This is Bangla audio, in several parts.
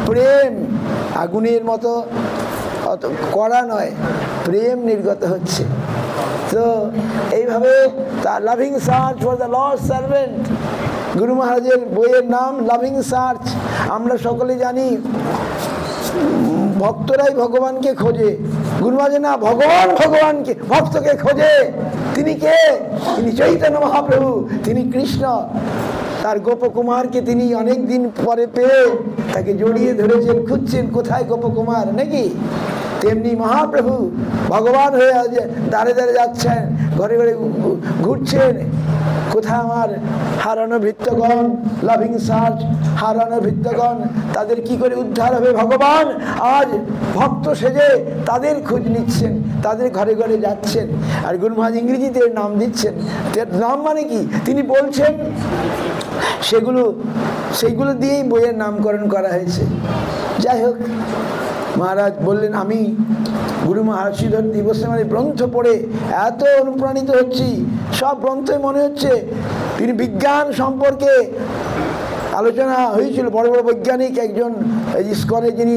প্রেম আগুনের মতো অত কড়া নয়, প্রেম নির্গত হচ্ছে। তো এইভাবে তার loving search for the Lord servant, গুরু মহারাজের বইয়ের নাম লাভিং সার্চ। আমরা সকলে জানি ভক্তরাই ভগবানকে খোঁজে, গুরু মহারাজ না, ভগবান ভগবানকে ভক্তকে খোঁজে। তিনি কে? তিনি চৈতন্য মহাপ্রভু, তিনি কৃষ্ণ। তার গোপকুমারকে তিনি অনেক দিন পরে পেয়ে তাকে জড়িয়ে ধরেছেন, খুঁজছেন কোথায় গোপকুমার, নাকি? তেমনি মহাপ্রভু ভগবান হয়ে দাঁড়ে দাঁড়ে যাচ্ছেন, ঘরে ঘরে ঘুরছেন, কোথায় আমার হারানো ভৃত্যগণ, লাভিং সার্চ, হারানো ভৃত্যগণ, তাদের কি করে উদ্ধার হবে? ভগবান আজ ভক্ত সেজে তাদের খোঁজ নিচ্ছেন, তাদের ঘরে ঘরে যাচ্ছেন। আর গুরু মহারাজ ইংরেজিতে নাম দিচ্ছেন। নাম মানে কি? তিনি বলছেন সেইগুলো দিয়েই বইয়ের নামকরণ করা হয়েছে। যাই হোক, মহারাজ বললেন, আমি গুরু মহারাজ শ্রীধর দিবস মানে গ্রন্থ পড়ে এত অনুপ্রাণিত হচ্ছি, সব গ্রন্থে মনে হচ্ছে তিনি বিজ্ঞান সম্পর্কে আলোচনা হয়েছিল। বড় বড় বৈজ্ঞানিক, একজন ইস্কনে যিনি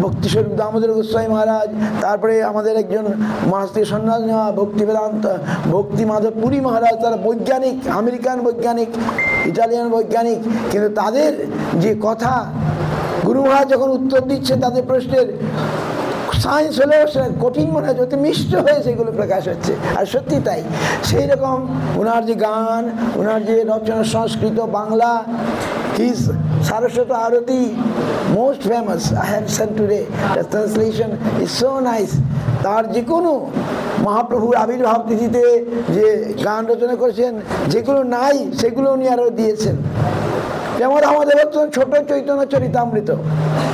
ভক্তিস্বরূপ দামোদর গোস্বামী মহারাজ, তারপরে আমাদের একজন মহাস্তি সন্ন্যাস নেওয়া ভক্তি বেদান্ত ভক্তি মাধব পুরী মহারাজ, তারা বৈজ্ঞানিক, আমেরিকান বৈজ্ঞানিক, ইটালিয়ান বৈজ্ঞানিক, কিন্তু তাদের যে কথা গুরু মহারাজ যখন উত্তর দিচ্ছে তাদের প্রশ্নের, সায়েন্স হলেও সেটা কঠিন মনে হচ্ছে, অতি মিষ্ট হয়ে সেগুলো প্রকাশ হচ্ছে। আর সত্যি তাই। সেই রকম ওনার যে গান, ওনার যে রচনা, সংস্কৃত, বাংলা, হিজ সারস্বত আরতি, most famous. I have sent today the translation is so nice. তার যে কোনো মহাপ্রভুর আবির্ভাব তিথিতে যে গান রচনা করেছেন, যেগুলো নাই সেগুলো উনি আরও দিয়েছেন। যেমন আমাদের ছোট চৈতন্য চরিতামৃত,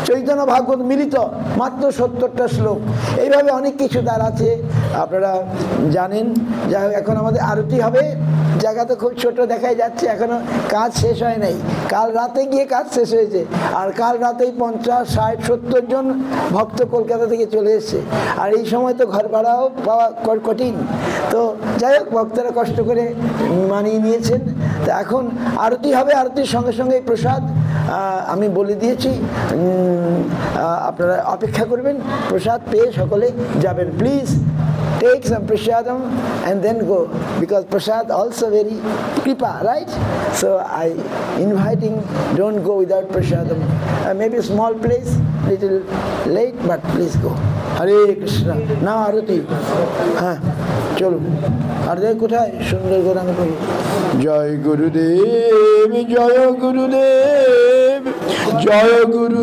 চৈতন্য ভাগবত মিলিত, মাত্র 70টা শ্লোক। এইভাবে অনেক কিছু তার আছে, আপনারা জানেন। যাই হোক, এখন আমাদের আরতি হবে। জায়গা তো খুব ছোট দেখাই যাচ্ছে, এখনো কাজ শেষ হয় নাই। কাল রাতে গিয়ে কাজ শেষ হয়েছে, আর কাল রাতেই 50, 60, 70 জন ভক্ত কলকাতা থেকে চলে এসছে। আর এই সময় তো ঘর ভাড়াও পাওয়া কঠিন। তো যাই হোক, ভক্তরা কষ্ট করে মানিয়ে নিয়েছেন। তো এখন আরতি হবে, আরতির সঙ্গে সঙ্গে প্রসাদ আমি বলে দিয়েছি, আপনারা অপেক্ষা করবেন, প্রসাদ পেয়ে সকলে যাবেন। Please take some prasadam and then go, because prasad also very kripa, right? So I inviting, don't go without prasadam. Maybe a small place, little late, but please go. Hare Krishna. Now Arati. হ্যাঁ, চলুন। আর দেখ কোথায় সুন্দর করে আমি বলি, জয় গুরুদেব, জয় গুরুদেব, জয় গুরু।